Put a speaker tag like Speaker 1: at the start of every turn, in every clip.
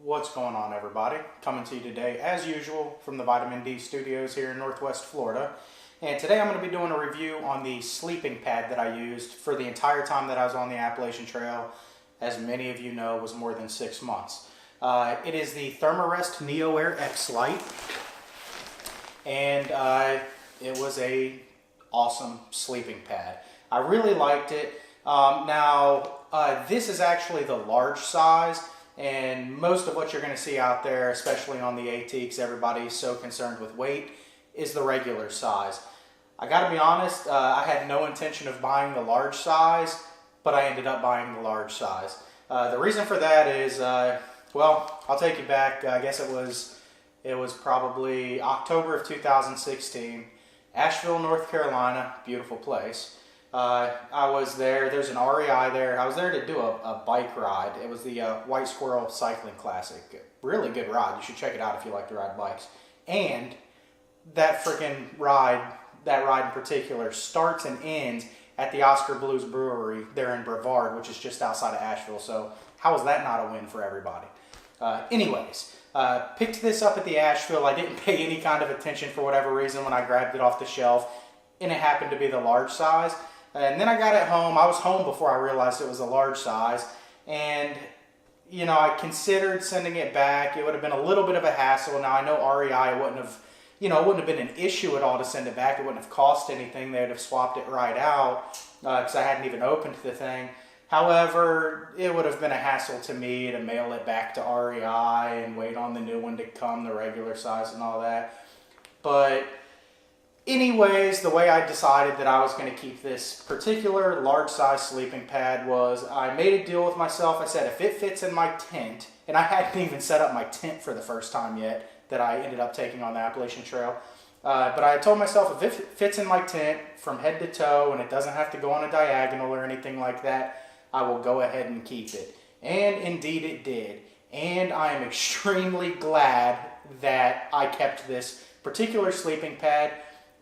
Speaker 1: What's going on, everybody? Coming to you today, as usual, from the Vitamin D studios here in Northwest Florida. And today I'm going to be doing a review on the sleeping pad that I used for the entire time that I was on the Appalachian Trail. As many of you know, was more than 6 months. It is the Therm-a-Rest NeoAir XLite. And it was a awesome sleeping pad. I really liked it. This is actually the large size. And most of what you're going to see out there, especially on the AT, because everybody's so concerned with weight, is the regular size. I got to be honest, I had no intention of buying the large size, but I ended up buying the large size. The reason for that is, well, I'll take you back. I guess it was probably October of 2016, Asheville, North Carolina, beautiful place. I was there, there's an REI there. I was there to do a bike ride. It was the White Squirrel Cycling Classic. Really good ride. You should check it out if you like to ride bikes. And that freaking ride, that ride in particular, starts and ends at the Oscar Blues Brewery there in Brevard, which is just outside of Asheville. So how is that not a win for everybody? Picked this up at the Asheville. I didn't pay any kind of attention for whatever reason when I grabbed it off the shelf, and it happened to be the large size. And then I got it home. I was home before I realized it was a large size. And, you know, I considered sending it back. It would have been a little bit of a hassle. Now, I know REI wouldn't have been an issue at all to send it back. It wouldn't have cost anything. They would have swapped it right out because I hadn't even opened the thing. However, it would have been a hassle to me to mail it back to REI and wait on the new one to come, the regular size and all that. But anyways, the way I decided that I was going to keep this particular large size sleeping pad was I made a deal with myself. I said if it fits in my tent, and I hadn't even set up my tent for the first time yet that I ended up taking on the Appalachian Trail. But I told myself if it fits in my tent from head to toe and it doesn't have to go on a diagonal or anything like that, I will go ahead and keep it. And indeed it did. And I am extremely glad that I kept this particular sleeping pad,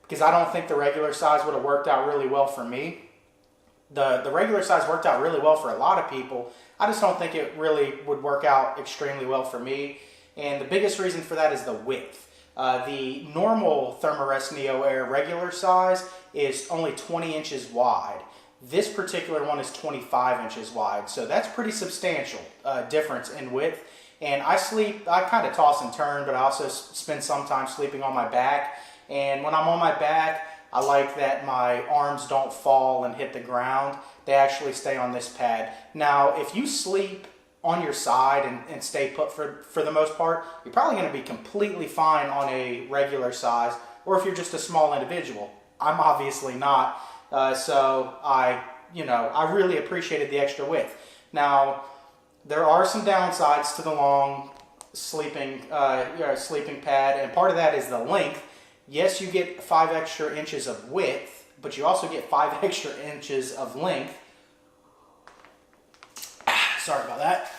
Speaker 1: because I don't think the regular size would have worked out really well for me. The regular size worked out really well for a lot of people. I just don't think it really would work out extremely well for me. And the biggest reason for that is the width. The normal Therm-a-Rest NeoAir regular size is only 20 inches wide. This particular one is 25 inches wide. So that's pretty substantial difference in width. And I kind of toss and turn, but I also spend some time sleeping on my back. And when I'm on my back, I like that my arms don't fall and hit the ground. They actually stay on this pad. Now, if you sleep on your side and stay put for the most part, you're probably going to be completely fine on a regular size, or if you're just a small individual. I'm obviously not, so I really appreciated the extra width. Now, there are some downsides to the long sleeping pad, and part of that is the length. Yes, you get 5 extra inches of width, but you also get 5 extra inches of length. Sorry about that.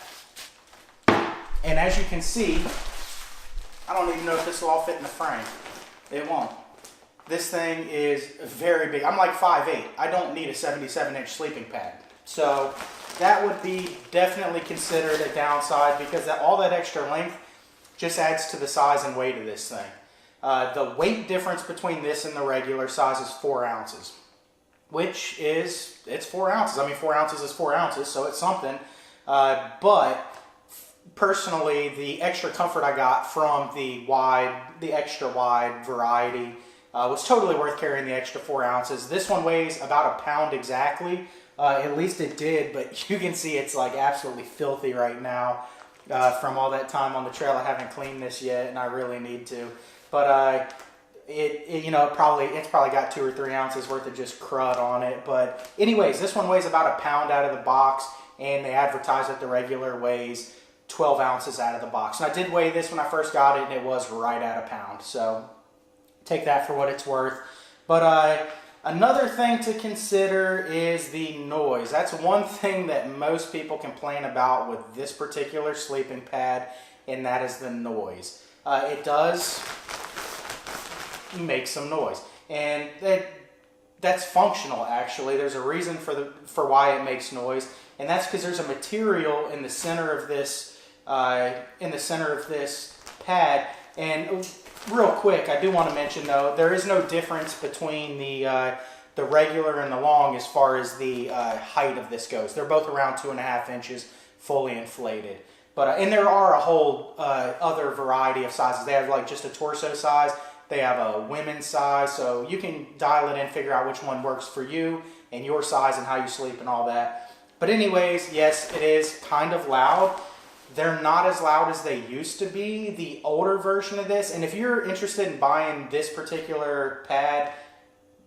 Speaker 1: And as you can see, I don't even know if this will all fit in the frame. It won't. This thing is very big. I'm like 5'8". I don't need a 77-inch sleeping pad. So that would be definitely considered a downside, because all that extra length just adds to the size and weight of this thing. The weight difference between this and the regular size is 4 ounces, which is, it's 4 ounces. I mean, 4 ounces is 4 ounces, so it's something. But personally, the extra comfort I got from the extra wide variety was totally worth carrying the extra 4 ounces. This one weighs about a pound exactly. At least it did, but you can see it's like absolutely filthy right now from all that time on the trail. I haven't cleaned this yet, and I really need to. But it's probably got 2 or 3 ounces worth of just crud on it. But anyways, this one weighs about a pound out of the box, and they advertise that the regular weighs 12 ounces out of the box. And I did weigh this when I first got it, and it was right at a pound. So take that for what it's worth. But another thing to consider is the noise. That's one thing that most people complain about with this particular sleeping pad, and that is the noise. It does make some noise, and that's functional. Actually, there's a reason for why it makes noise, and that's because there's a material in the center of this in the center of this pad. And real quick, I do want to mention though, there is no difference between the regular and the long as far as the height of this goes. They're both around 2.5 inches, fully inflated. But and there are a whole other variety of sizes. They have like just a torso size. They have a women's size, so you can dial it in, figure out which one works for you and your size and how you sleep and all that. But anyways, yes, it is kind of loud. They're not as loud as they used to be, the older version of this. And if you're interested in buying this particular pad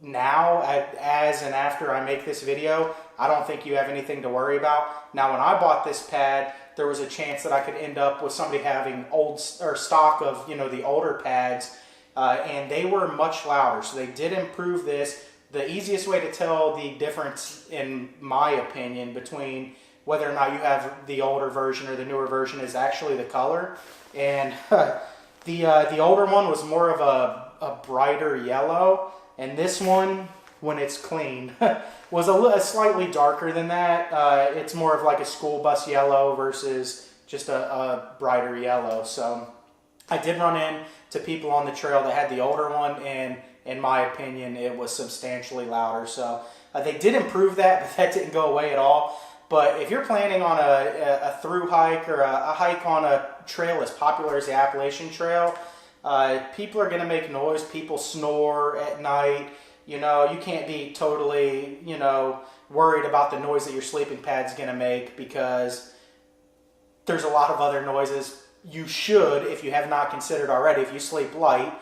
Speaker 1: now, as and after I make this video, I don't think you have anything to worry about. Now, when I bought this pad, there was a chance that I could end up with somebody having old or stock of, you know, the older pads, and they were much louder. So they did improve this. The easiest way to tell the difference, in my opinion, between whether or not you have the older version or the newer version is actually the color. And the older one was more of a brighter yellow, and this one, when it's clean, was a slightly darker than that. It's more of like a school bus yellow versus just a brighter yellow. So I did run into people on the trail that had the older one, and in my opinion, it was substantially louder. So they did improve that, but that didn't go away at all. But if you're planning on a through hike or a hike on a trail as popular as the Appalachian Trail, people are going to make noise. People snore at night. You know, you can't be totally, you know, worried about the noise that your sleeping pad's going to make, because there's a lot of other noises. You should, if you have not considered already, if you sleep light,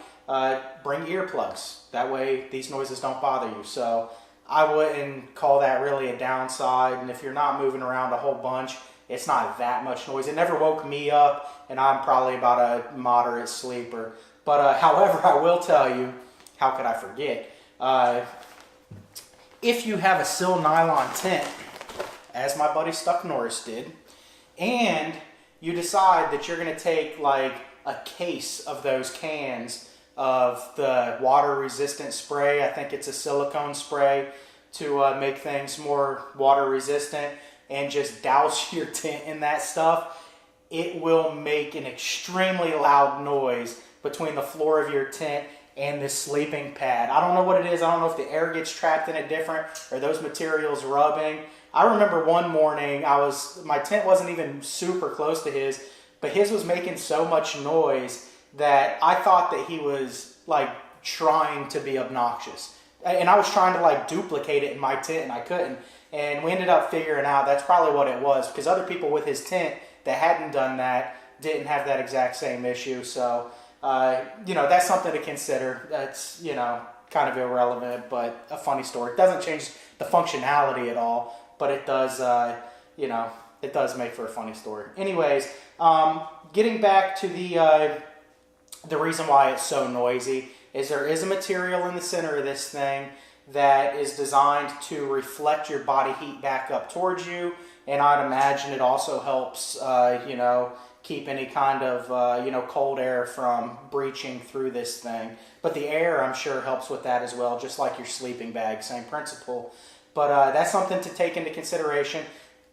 Speaker 1: bring earplugs. That way these noises don't bother you. So I wouldn't call that really a downside. And if you're not moving around a whole bunch, it's not that much noise. It never woke me up, and I'm probably about a moderate sleeper. But however, I will tell you, how could I forget? If you have a Sil nylon tent, as my buddy Stuck Norris did, and you decide that you're going to take like a case of those cans of the water resistant spray, I think it's a silicone spray, to make things more water resistant, and just douse your tent in that stuff, it will make an extremely loud noise between the floor of your tent and this sleeping pad. I don't know what it is. I don't know if the air gets trapped in it different or those materials rubbing. I remember one morning, my tent wasn't even super close to his, but his was making so much noise that I thought that he was like trying to be obnoxious. And I was trying to like duplicate it in my tent, and I couldn't. And we ended up figuring out that's probably what it was, because other people with his tent that hadn't done that didn't have that exact same issue. So, you know, that's something to consider. That's, you know, kind of irrelevant, but a funny story. It doesn't change the functionality at all, but it does, you know, it does make for a funny story. Anyways, getting back to the reason why it's so noisy is there is a material in the center of this thing that is designed to reflect your body heat back up towards you, and I'd imagine it also helps, you know, keep any kind of, you know, cold air from breaching through this thing. But the air, I'm sure, helps with that as well, just like your sleeping bag, same principle. But that's something to take into consideration.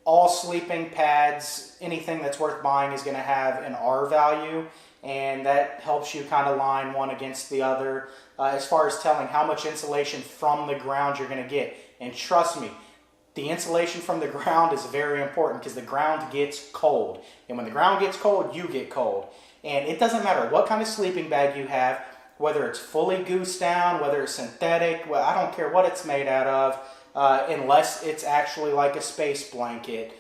Speaker 1: All sleeping pads, anything that's worth buying, is going to have an R value, and that helps you kind of line one against the other as far as telling how much insulation from the ground you're going to get. And trust me, the insulation from the ground is very important, because the ground gets cold. And when the ground gets cold, you get cold. And it doesn't matter what kind of sleeping bag you have, whether it's fully goose down, whether it's synthetic, well, I don't care what it's made out of, unless it's actually like a space blanket.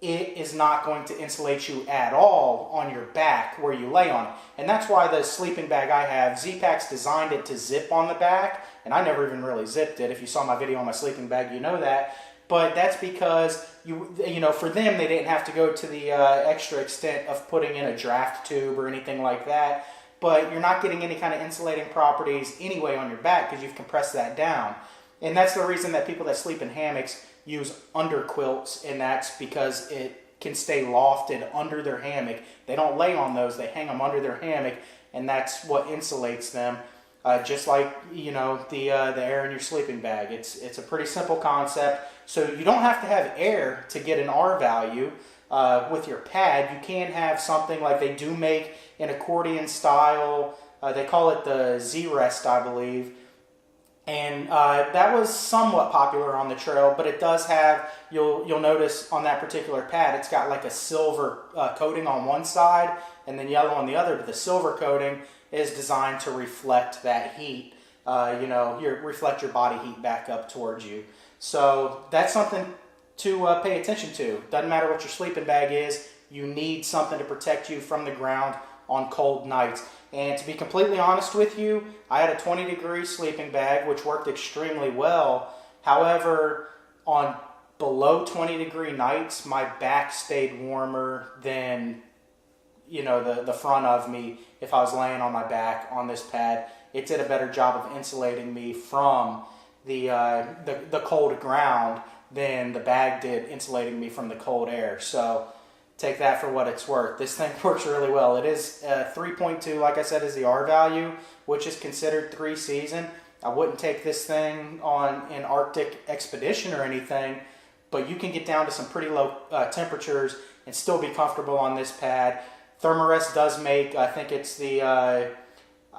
Speaker 1: It is not going to insulate you at all on your back where you lay on it. And that's why the sleeping bag I have, Z-Pac's designed it to zip on the back, and I never even really zipped it. If you saw my video on my sleeping bag, you know that. But that's because, you know, for them, they didn't have to go to the extra extent of putting in a draft tube or anything like that. But you're not getting any kind of insulating properties anyway on your back, because you've compressed that down. And that's the reason that people that sleep in hammocks use under quilts, and that's because it can stay lofted under their hammock. They don't lay on those, they hang them under their hammock, and that's what insulates them. Just like, you know, the air in your sleeping bag. It's a pretty simple concept. So you don't have to have air to get an R value. with your pad, you can have something like they do make an accordion style. They call it the Z-Rest, I believe. And that was somewhat popular on the trail, but it does have, you'll notice on that particular pad, it's got like a silver coating on one side and then yellow on the other, but the silver coating is designed to reflect that heat, reflect your body heat back up towards you. So that's something to pay attention to. Doesn't matter what your sleeping bag is, you need something to protect you from the ground on cold nights. And to be completely honest with you, I had a 20-degree sleeping bag, which worked extremely well. However, on below 20-degree nights, my back stayed warmer than, the front of me if I was laying on my back on this pad. It did a better job of insulating me from the cold ground than the bag did insulating me from the cold air. So take that for what it's worth. This thing works really well. It is 3.2, like I said, is the R value, which is considered 3 season. I wouldn't take this thing on an Arctic expedition or anything, but you can get down to some pretty low temperatures and still be comfortable on this pad. Therm-a-Rest does make, I think it's the, I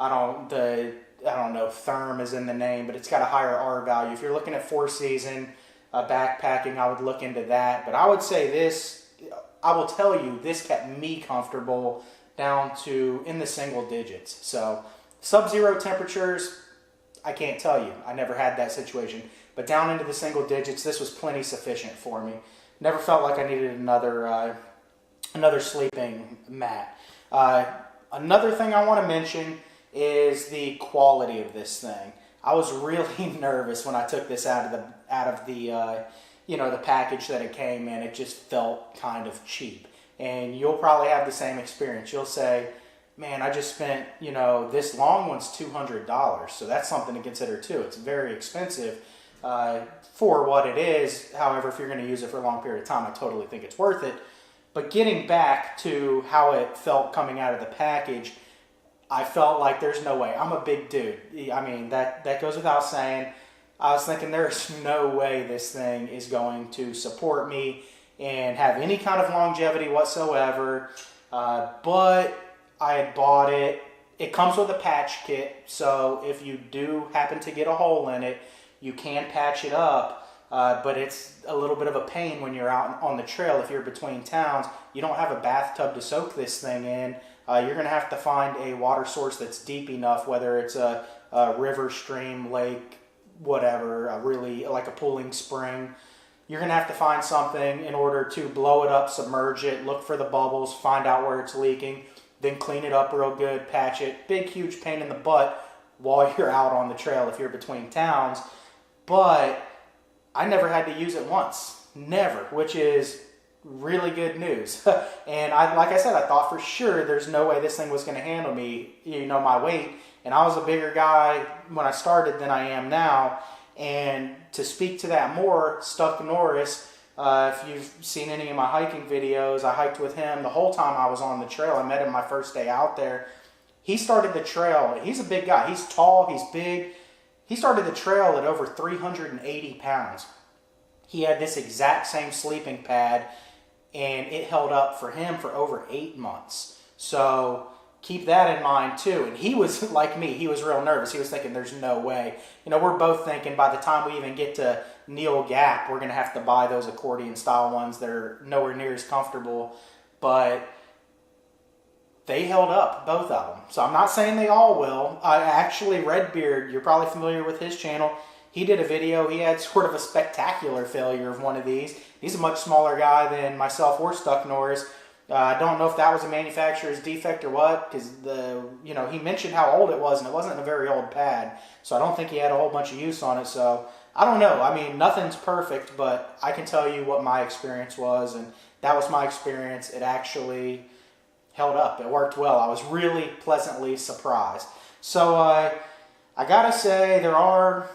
Speaker 1: don't know, Therm is in the name, but it's got a higher R value. If you're looking at 4 season backpacking, I would look into that. But I would say this, I will tell you, this kept me comfortable down to in the single digits. So sub-zero temperatures, I can't tell you. I never had that situation. But down into the single digits, this was plenty sufficient for me. Never felt like I needed another sleeping mat. Another thing I want to mention is the quality of this thing. I was really nervous when I took this out of the the package that it came in. It just felt kind of cheap. And you'll probably have the same experience. You'll say, man, I just spent, this long one's $200. So that's something to consider too. It's very expensive for what it is. However, if you're going to use it for a long period of time, I totally think it's worth it. But getting back to how it felt coming out of the package, I felt like there's no way. I'm a big dude. I mean, that goes without saying. I was thinking there's no way this thing is going to support me and have any kind of longevity whatsoever. But I had bought it. It comes with a patch kit, so if you do happen to get a hole in it, you can patch it up. But it's a little bit of a pain when you're out on the trail. If you're between towns, you don't have a bathtub to soak this thing in. You're going to have to find a water source that's deep enough, whether it's a river, stream, lake, whatever, really like a pooling spring. You're going to have to find something in order to blow it up, submerge it, look for the bubbles, find out where it's leaking, then clean it up real good, patch it. Big, huge pain in the butt while you're out on the trail if you're between towns. But I never had to use it once. Never, which is really good news. And like I said, I thought for sure there's no way this thing was going to handle me, my weight. And I was a bigger guy when I started than I am now. And to speak to that more, Stuck Norris, if you've seen any of my hiking videos, I hiked with him the whole time I was on the trail. I met him my first day out there. He started the trail. He's a big guy. He's tall. He's big. He started the trail at over 380 pounds. He had this exact same sleeping pad, and it held up for him for over 8 months. So keep that in mind too. And he was like me. He was real nervous. He was thinking there's no way. We're both thinking by the time we even get to Neil Gap, we're going to have to buy those accordion style ones that are nowhere near as comfortable. But they held up, both of them. So I'm not saying they all will. Actually, Redbeard, you're probably familiar with his channel. He did a video. He had sort of a spectacular failure of one of these. He's a much smaller guy than myself or Stuck Norris. I don't know if that was a manufacturer's defect or what, because he mentioned how old it was, and it wasn't a very old pad. So I don't think he had a whole bunch of use on it. So I don't know. I mean, nothing's perfect, but I can tell you what my experience was, and that was my experience. It actually held up. It worked well. I was really pleasantly surprised. So I gotta say, there are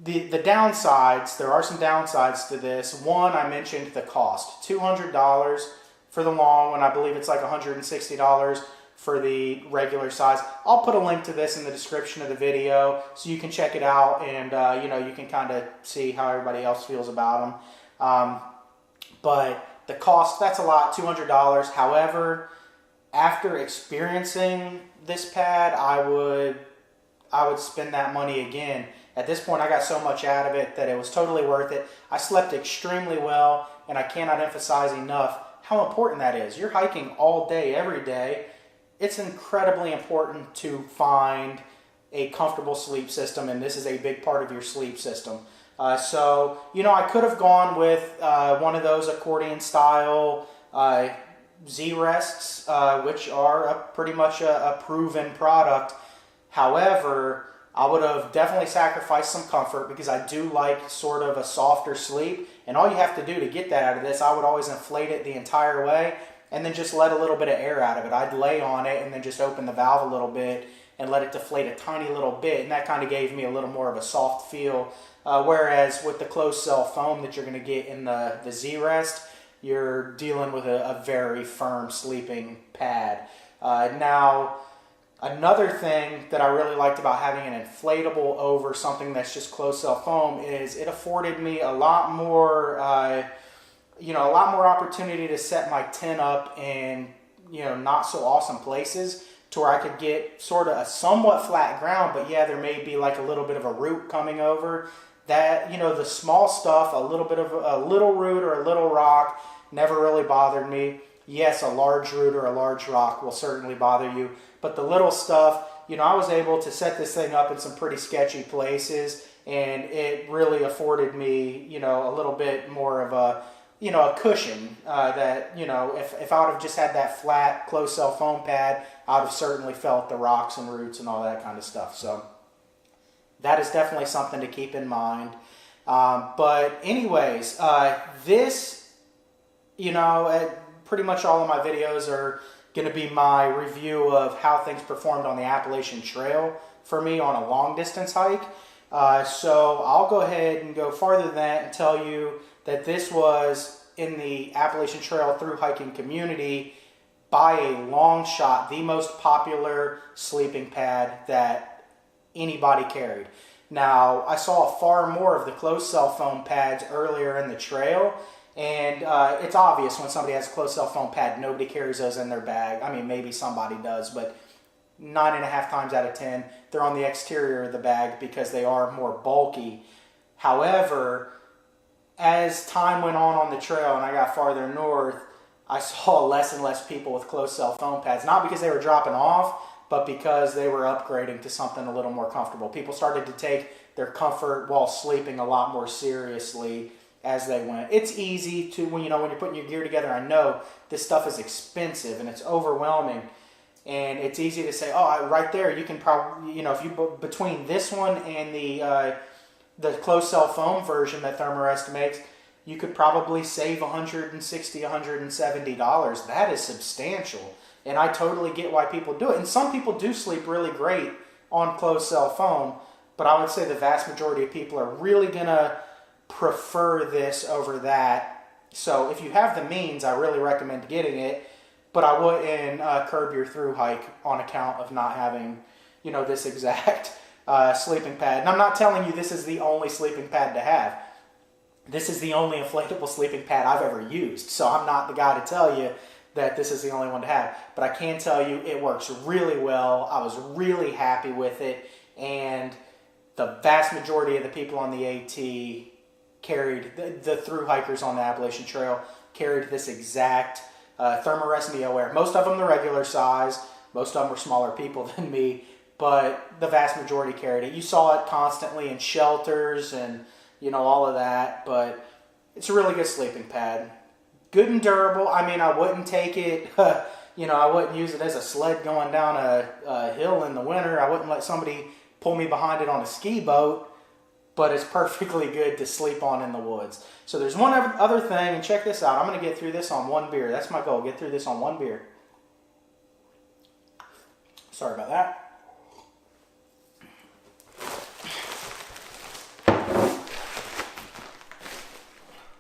Speaker 1: the downsides. There are some downsides to this. One, I mentioned the cost. $200 for the long one. I believe it's like $160 for the regular size. I'll put a link to this in the description of the video so you can check it out, and you can kind of see how everybody else feels about them. But the the cost, that's a lot, $200. However, after experiencing this pad, I would spend that money again. At this point, I got so much out of it that it was totally worth it. I slept extremely well, and I cannot emphasize enough how important that is. You're hiking all day, every day. It's incredibly important to find a comfortable sleep system, and this is a big part of your sleep system. So, I could have gone with one of those accordion style Z-Rests, which are pretty much a proven product. However, I would have definitely sacrificed some comfort because I do like sort of a softer sleep. And all you have to do to get that out of this, I would always inflate it the entire way and then just let a little bit of air out of it. I'd lay on it and then just open the valve a little bit and let it deflate a tiny little bit. And that kind of gave me a little more of a soft feel. Whereas with the closed cell foam that you're going to get in the Z-Rest, you're dealing with a very firm sleeping pad. Now, another thing that I really liked about having an inflatable over something that's just closed cell foam is it afforded me a lot more, a lot more opportunity to set my tent up in, not so awesome places to where I could get sort of a somewhat flat ground, but yeah, there may be like a little bit of a root coming over. That, the small stuff, a little bit of a little root or a little rock never really bothered me. Yes, a large root or a large rock will certainly bother you, but the little stuff, I was able to set this thing up in some pretty sketchy places, and it really afforded me, a little bit more of a, a cushion that, if I would have just had that flat closed cell foam pad, I would have certainly felt the rocks and roots and all that kind of stuff. So that is definitely something to keep in mind. But anyways, this, pretty much all of my videos are going to be my review of how things performed on the Appalachian Trail for me on a long distance hike. So I'll go ahead and go farther than that and tell you that this was in the Appalachian Trail through hiking community by a long shot the most popular sleeping pad that anybody carried. Now, I saw far more of the closed cell foam pads earlier in the trail, and it's obvious when somebody has a closed cell foam pad, nobody carries those in their bag. I mean, maybe somebody does, but 9.5 times out of 10, they're on the exterior of the bag because they are more bulky. However, as time went on the trail and I got farther north, I saw less and less people with closed cell foam pads, not because they were dropping off, but because they were upgrading to something a little more comfortable. People started to take their comfort while sleeping a lot more seriously as they went. It's easy to, when you're putting your gear together, I know this stuff is expensive and it's overwhelming, and it's easy to say, oh, right there, you can probably, if you, between this one and the closed cell foam version that Therm-a-Rest makes, you could probably save $160, $170. That is substantial. And I totally get why people do it. And some people do sleep really great on closed cell foam, but I would say the vast majority of people are really going to prefer this over that. So if you have the means, I really recommend getting it, but I wouldn't curb your through hike on account of not having, this exact sleeping pad. And I'm not telling you this is the only sleeping pad to have. This is the only inflatable sleeping pad I've ever used. So I'm not the guy to tell you that this is the only one to have. But I can tell you it works really well. I was really happy with it. And the vast majority of the people on the AT carried, the through hikers on the Appalachian Trail, carried this exact Therm-a-Rest NeoAir. Most of them the regular size. Most of them were smaller people than me. But the vast majority carried it. You saw it constantly in shelters and, all of that. But it's a really good sleeping pad. Good and durable. I mean, I wouldn't take it, I wouldn't use it as a sled going down a hill in the winter. I wouldn't let somebody pull me behind it on a ski boat, but it's perfectly good to sleep on in the woods. So there's one other thing, and check this out. I'm going to get through this on one beer. That's my goal, get through this on one beer. Sorry about that.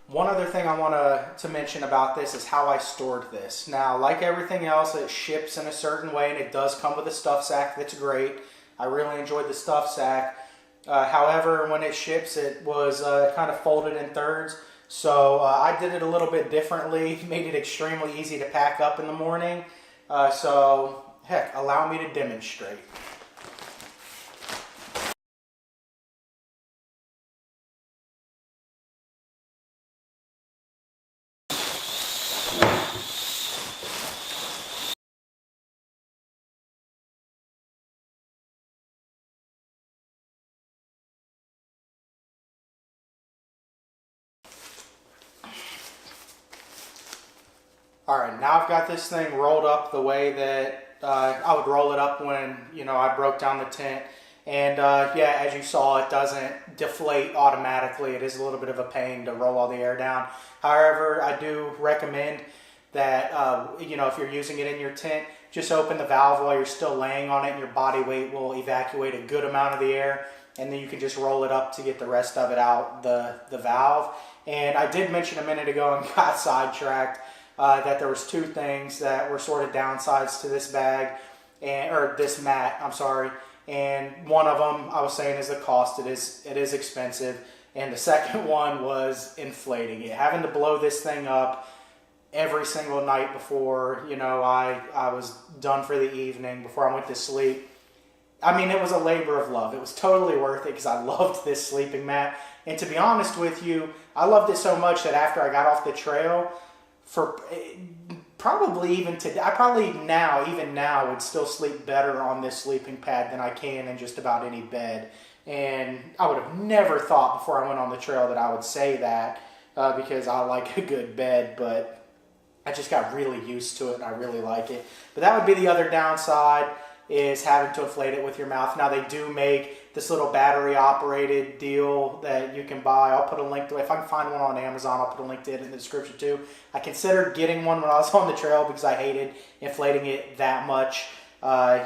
Speaker 1: One other thing I want to mention about this is how I stored this. Now, like everything else, it ships in a certain way, and it does come with a stuff sack that's great. I really enjoyed the stuff sack. However, when it ships, it was kind of folded in thirds. So I did it a little bit differently, made it extremely easy to pack up in the morning. So heck, allow me to demonstrate. Alright, now I've got this thing rolled up the way that I would roll it up when, I broke down the tent. And yeah, as you saw, it doesn't deflate automatically. It is a little bit of a pain to roll all the air down. However, I do recommend that, if you're using it in your tent, just open the valve while you're still laying on it, and your body weight will evacuate a good amount of the air. And then you can just roll it up to get the rest of it out the valve. And I did mention a minute ago and got sidetracked that there was two things that were sort of downsides to this bag, or this mat, I'm sorry. And one of them I was saying is the cost. It is expensive. And the second one was inflating it. Having to blow this thing up every single night before, I was done for the evening, before I went to sleep. I mean, it was a labor of love. It was totally worth it because I loved this sleeping mat. And to be honest with you, I loved it so much that after I got off the trail, for probably even today, even now would still sleep better on this sleeping pad than I can in just about any bed. And I would have never thought before I went on the trail that I would say that because I like a good bed, but I just got really used to it and I really like it. But that would be the other downside, is having to inflate it with your mouth. Now they do make this little battery operated deal that you can buy. I'll put a link to it. If I can find one on Amazon, I'll put a link to it in the description too. I considered getting one when I was on the trail because I hated inflating it that much, by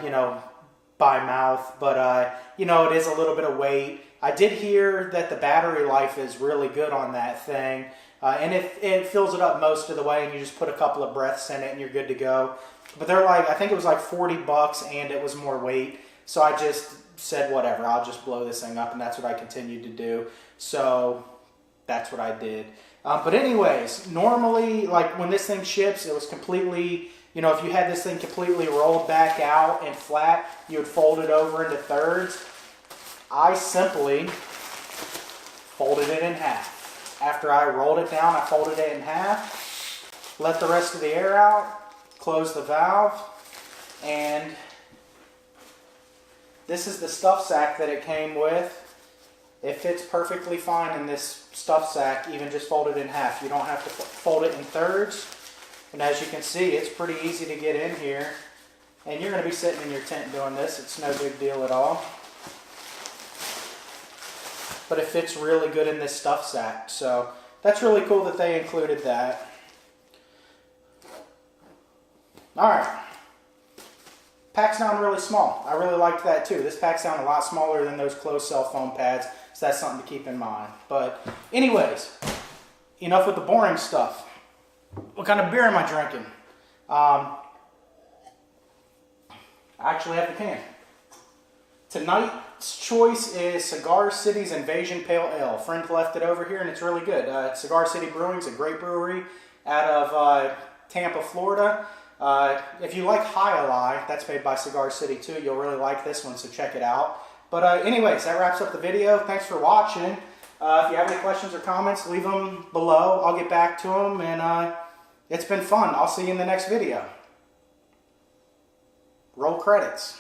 Speaker 1: mouth. But, it is a little bit of weight. I did hear that the battery life is really good on that thing. And it fills it up most of the way, and you just put a couple of breaths in it and you're good to go. But they're I think it was like $40 and it was more weight. So I just said, whatever, I'll just blow this thing up, and that's what I continued to do. So that's what I did. But anyways, normally, when this thing ships, it was completely, if you had this thing completely rolled back out and flat, you would fold it over into thirds. I simply folded it in half. After I rolled it down, I folded it in half, let the rest of the air out, close the valve, and this is the stuff sack that it came with. It fits perfectly fine in this stuff sack, even just folded in half. You don't have to fold it in thirds. And as you can see, it's pretty easy to get in here. And you're going to be sitting in your tent doing this. It's no big deal at all. But it fits really good in this stuff sack. So that's really cool that they included that. Alright. Packs down really small. I really liked that too. This packs down a lot smaller than those closed cell foam pads, so that's something to keep in mind. But anyways, enough with the boring stuff. What kind of beer am I drinking? I actually have the can. Tonight's choice is Cigar City's Invasion Pale Ale. A friend left it over here and it's really good. Cigar City Brewing is a great brewery out of Tampa, Florida. If you like High-Ally, that's made by Cigar City too. You'll really like this one, so check it out. But anyways, that wraps up the video. Thanks for watching. If you have any questions or comments, leave them below. I'll get back to them, and it's been fun. I'll see you in the next video. Roll credits.